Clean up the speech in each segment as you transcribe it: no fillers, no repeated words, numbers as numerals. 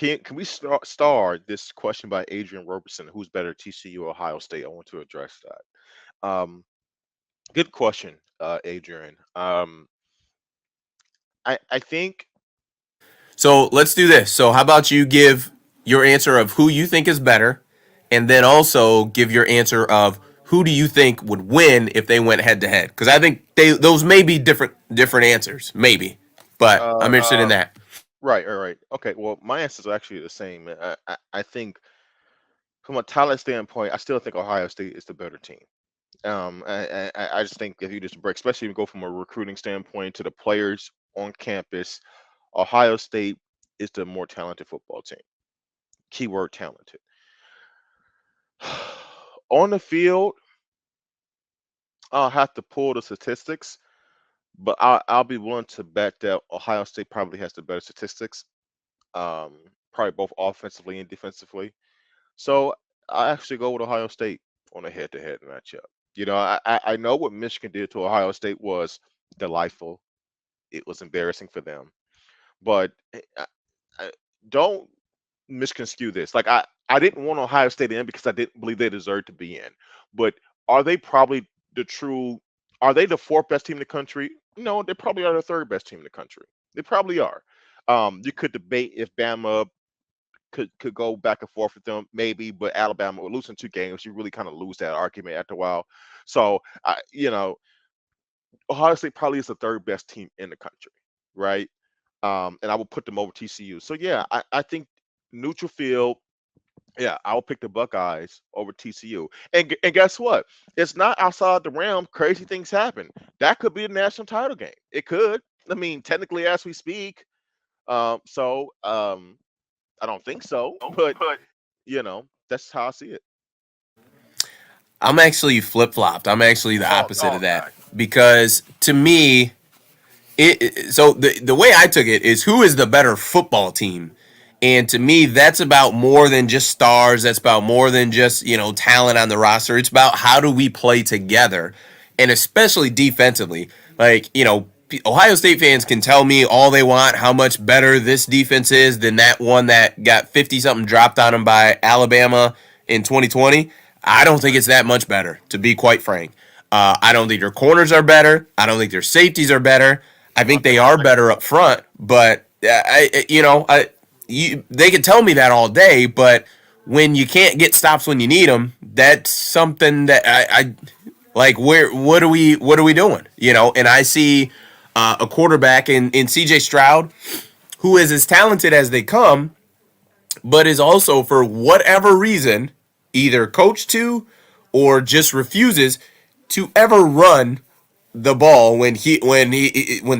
can we start this question by Adrian Robertson? Who's better, TCU or Ohio State? I want to address that. Good question, Adrian. I think So let's do this. So how about you give your answer of who you think is better, and then also give your answer of who do you think would win if they went head to head? Because I think those may be different answers, maybe. But I'm uh, interested in that. right, all right, okay. Well, my answer is actually the same. I think from a talent standpoint, I still think Ohio State is the better team. I just think if you just break, especially if you go from a recruiting standpoint to the players on campus, Ohio State is the more talented football team. Keyword talented. On the field, I'll have to pull the statistics, but I'll be willing to bet that Ohio State probably has the better statistics, probably both offensively and defensively. So I actually go with Ohio State on a head-to-head matchup. I know what Michigan did to Ohio State was delightful. It was embarrassing for them, but I don't misconstrue this. Like I didn't want Ohio State in because I didn't believe they deserved to be in. But are they probably the true? Are they the fourth best team in the country? No, they probably are the third best team in the country. They probably are. You could debate if Bama could go back and forth with them, maybe, but Alabama will losing 2 games. You really kind of lose that argument after a while. So Ohio State probably is the third best team in the country, right? And I will put them over TCU. So yeah, I think neutral field. Yeah, I'll pick the Buckeyes over TCU. And guess what? It's not outside the realm. Crazy things happen. That could be a national title game. It could. I mean, technically, as we speak. I don't think so, but that's how I see it. I'm actually flip flopped. I'm actually the Oh, opposite of dog. that because to me, so the way I took it is who is the better football team. And to me, that's about more than just stars. That's about more than just, talent on the roster. It's about how do we play together, and especially defensively. Like, Ohio State fans can tell me all they want how much better this defense is than that one that got 50 something dropped on them by Alabama in 2020. I don't think it's that much better, to be quite frank. I don't think their corners are better. I don't think their safeties are better. I think they are better up front, but they can tell me that all day, but when you can't get stops when you need them, that's something that I like. What are we doing? And I see a quarterback in CJ Stroud who is as talented as they come, but is also for whatever reason either coached to or just refuses to ever run the ball when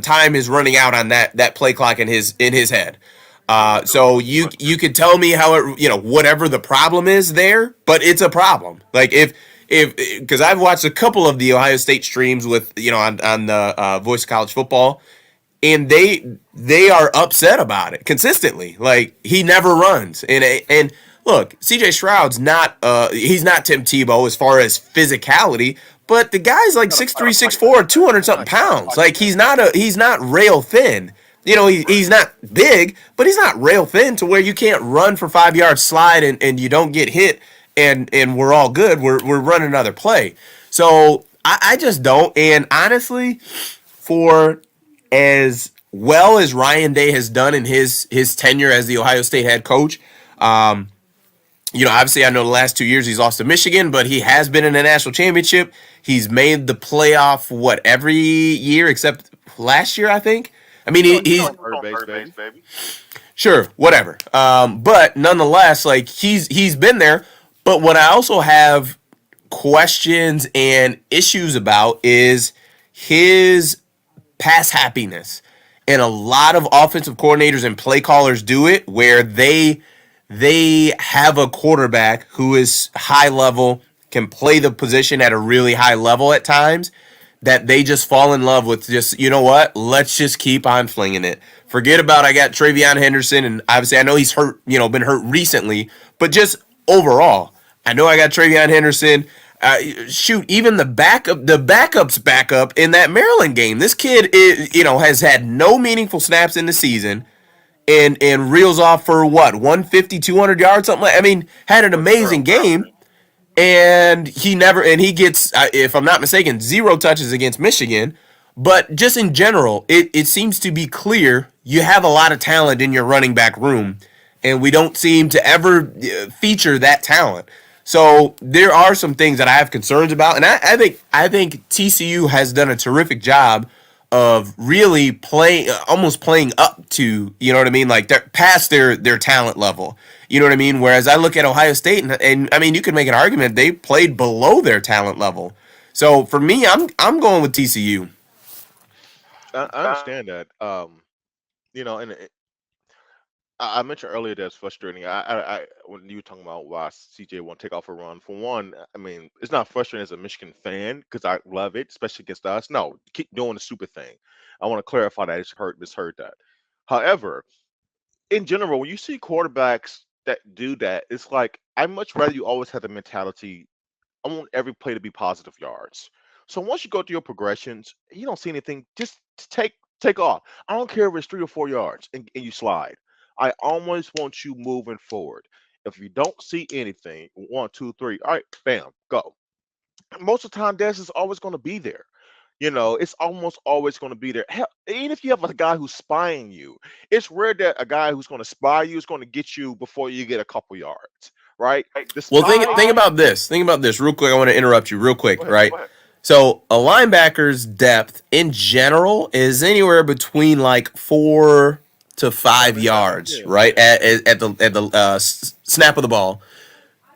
time is running out on that play clock in his head. So you could tell me how it whatever the problem is there, but it's a problem. Like if because I've watched a couple of the Ohio State streams with on the Voice of College Football, and they are upset about it consistently. Like he never runs, and look, CJ Stroud's not he's not Tim Tebow as far as physicality, but the guy's like 6'3", 6'4", 200 something pounds. Like he's not rail thin. He's not big, but he's not rail thin to where you can't run for 5 yards, slide, and you don't get hit, and we're all good. We're running another play. So I just don't. And honestly, for as well as Ryan Day has done in his tenure as the Ohio State head coach, obviously I know the last 2 years he's lost to Michigan, but he has been in a national championship. He's made the playoff every year except last year, I think. I mean, he's Third base, baby. sure, whatever. But nonetheless, like he's been there. But what I also have questions and issues about is his pass happiness. And a lot of offensive coordinators and play callers do it where they have a quarterback who is high level, can play the position at a really high level at times, that they just fall in love with. Just, you know what, let's just keep on flinging it. Forget about I got Travion Henderson, and obviously I know he's hurt, been hurt recently, but just overall, I know I got Travion Henderson. Shoot, even the backup's backup in that Maryland game. This kid has had no meaningful snaps in the season, and reels off for what, 150, 200 yards, something like. I mean, had an First amazing round. game, and he gets, if I'm not mistaken, zero touches against Michigan. But just in general, it seems to be clear you have a lot of talent in your running back room, and we don't seem to ever feature that talent. So there are some things that I have concerns about, and I think TCU has done a terrific job of really playing, almost playing up to, you know what I mean, like they're past their talent level. You know what I mean? Whereas I look at Ohio State, and I mean, you could make an argument they played below their talent level. So for me, I'm going with TCU. I understand that. And I mentioned earlier that's frustrating. When you were talking about why CJ won't take off a run. For one, I mean, it's not frustrating as a Michigan fan because I love it, especially against us. No, keep doing the stupid thing. I want to clarify that. I just misheard that. However, in general, when you see quarterbacks that do that, it's like I much rather you always have the mentality. I want every play to be positive yards. So once you go through your progressions, you don't see anything. Just take off. I don't care if it's 3 or 4 yards and you slide. I always want you moving forward. If you don't see anything, one, two, three, all right, bam, go. Most of the time, Des is always going to be there. It's almost always going to be there. Hell, even if you have a guy who's spying you, it's rare that a guy who's going to spy you is going to get you before you get a couple yards, right? The Well, spy. think about this. Think about this real quick. I want to interrupt you real Go quick, ahead. right? So a linebacker's depth in general is anywhere between like 4 to 5 yards, Yeah. right? At the snap of the ball.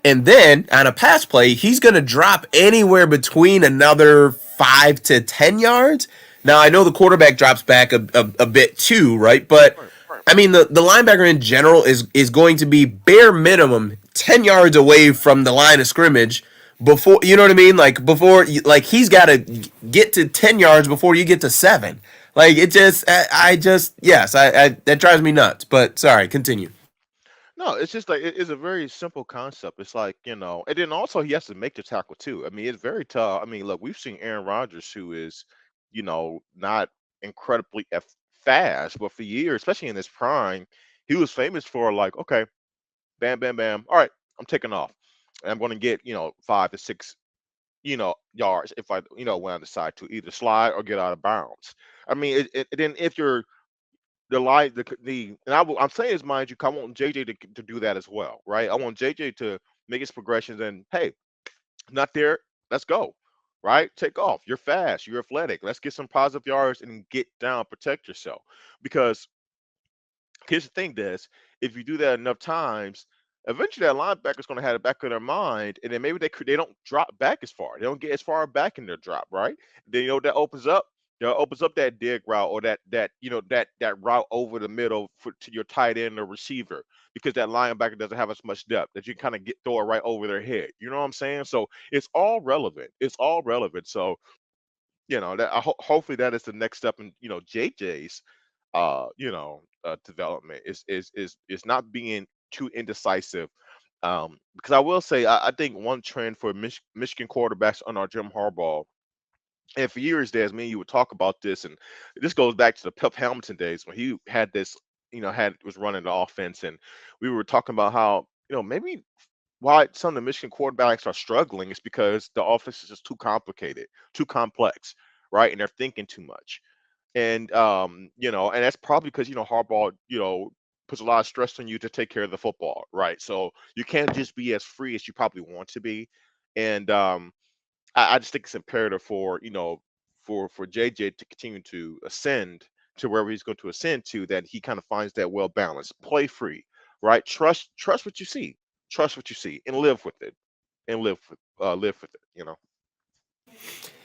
And then on a pass play, he's going to drop anywhere between another 5 to 10 yards. Now, I know the quarterback drops back a bit too, right? But Right. I mean, the linebacker in general is going to be bare minimum 10 yards away from the line of scrimmage before, you know what I mean? Like, before, like, he's got to get to 10 yards before you get to seven. Like, it just, yes, that drives me nuts. But sorry, continue. No, it's just like it's a very simple concept. It's like, and then also he has to make the tackle too. I mean, it's very tough. I mean, look, we've seen Aaron Rodgers, who is, not incredibly fast, but for years, especially in his prime, he was famous for like, okay, bam, bam, bam. All right, I'm taking off. And I'm going to get, 5 to 6, yards if when I decide to either slide or get out of bounds. I mean, then if you're the line the and I'm saying this, mind you, 'cause I want JJ to do that as well, right? I want JJ to make his progressions and hey, not there, let's go. Right? Take off. You're fast, you're athletic. Let's get some positive yards and get down, protect yourself. Because here's the thing, Des. If you do that enough times, eventually that linebacker's going to have it back in their mind, and then maybe they don't drop back as far. They don't get as far back in their drop, right? Then that opens up. Opens up that dig route or that route over the middle to your tight end or receiver because that linebacker doesn't have as much depth that you kind of get throw it right over their head. You know what I'm saying? So it's all relevant. It's all relevant. So that hopefully that is the next step in JJ's development is not being too indecisive. Because I will say I think one trend for Michigan quarterbacks under Jim Harbaugh, and for years there's me and you would talk about this, and this goes back to the Pep Hamilton days when he had this, had was running the offense, and we were talking about how maybe why some of the Michigan quarterbacks are struggling is because the offense is just too complicated, too complex, right? And they're thinking too much. And that's probably because Harbaugh, puts a lot of stress on you to take care of the football, right? So you can't just be as free as you probably want to be. And I just think it's imperative for for JJ to continue to ascend to wherever he's going to ascend to, that he kind of finds that well balanced, play free, right? Trust what you see, trust what you see, and live with it, and live with it.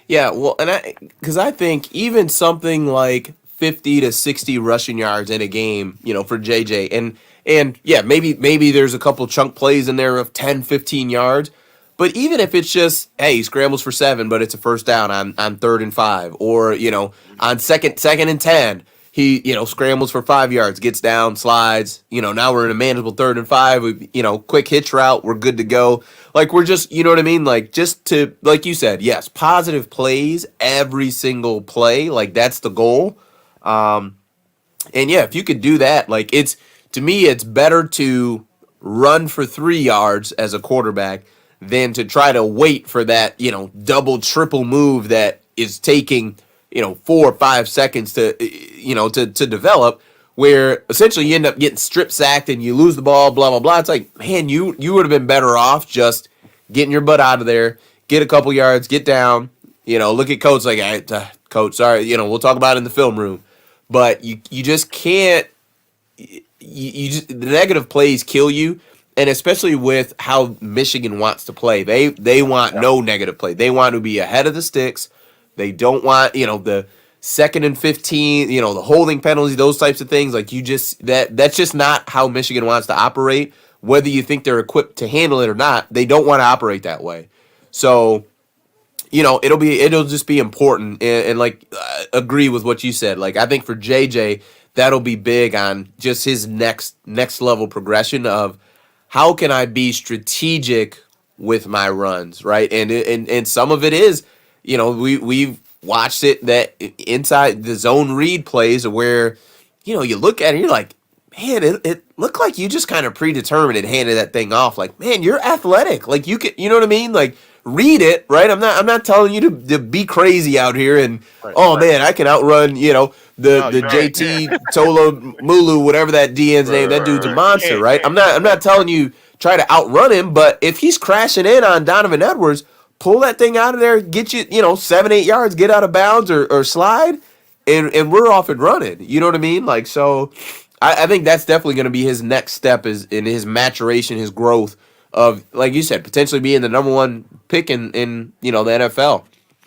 Yeah, well, and because I think even something like 50 to 60 rushing yards in a game, for JJ, and yeah, maybe there's a couple chunk plays in there of 10, 15 yards, but even if it's just, hey, he scrambles for seven, but it's a first down on 3rd and 5, or on second and 10, he scrambles for 5 yards, gets down, slides. Now we're in a manageable 3rd and 5. We, quick hitch route, we're good to go. Like, we're just, you know what I mean? Like, just to, like you said, yes, positive plays every single play. Like, that's the goal. And yeah, if you could do that, like it's to me, it's better to run for 3 yards as a quarterback than to try to wait for that, double, triple move that is taking, 4 or 5 seconds to develop, where essentially you end up getting strip sacked and you lose the ball, blah, blah, blah. It's like, man, you would have been better off just getting your butt out of there, get a couple yards, get down, look at coach like, hey, coach, sorry, we'll talk about it in the film room. But you just can't. You just, the negative plays kill you, and especially with how Michigan wants to play, they want Yeah. no negative play. They want to be ahead of the sticks. They don't want the 2nd and 15. The holding penalties, those types of things. Like you just that's just not how Michigan wants to operate. Whether you think they're equipped to handle it or not, they don't want to operate that way. So it'll just be important and like agree with what you said. Like I think for JJ, that'll be big on just his next level progression of how can I be strategic with my runs, right? And some of it is, we've watched it that inside the zone read plays where, you look at it, you're like, man, it looked like you just kind of predetermined and handed that thing off. Like, man, you're athletic. Like you could, you know what I mean? Like read it, right? I'm not telling you to be crazy out here and Right. oh Right. man, I can outrun, No, the you can't. JT Tolo Mulu, whatever that DN's Right. name, Right. that Right. dude's a Right. You monster, can't. right? I'm not telling you try to outrun him, but if he's crashing in on Donovan Edwards, pull that thing out of there, get you, 7, 8 yards, get out of bounds or slide, and we're off and running. You know what I mean? Like so I think that's definitely gonna be his next step is in his maturation, his growth of like you said, potentially being the number one pick in the NFL.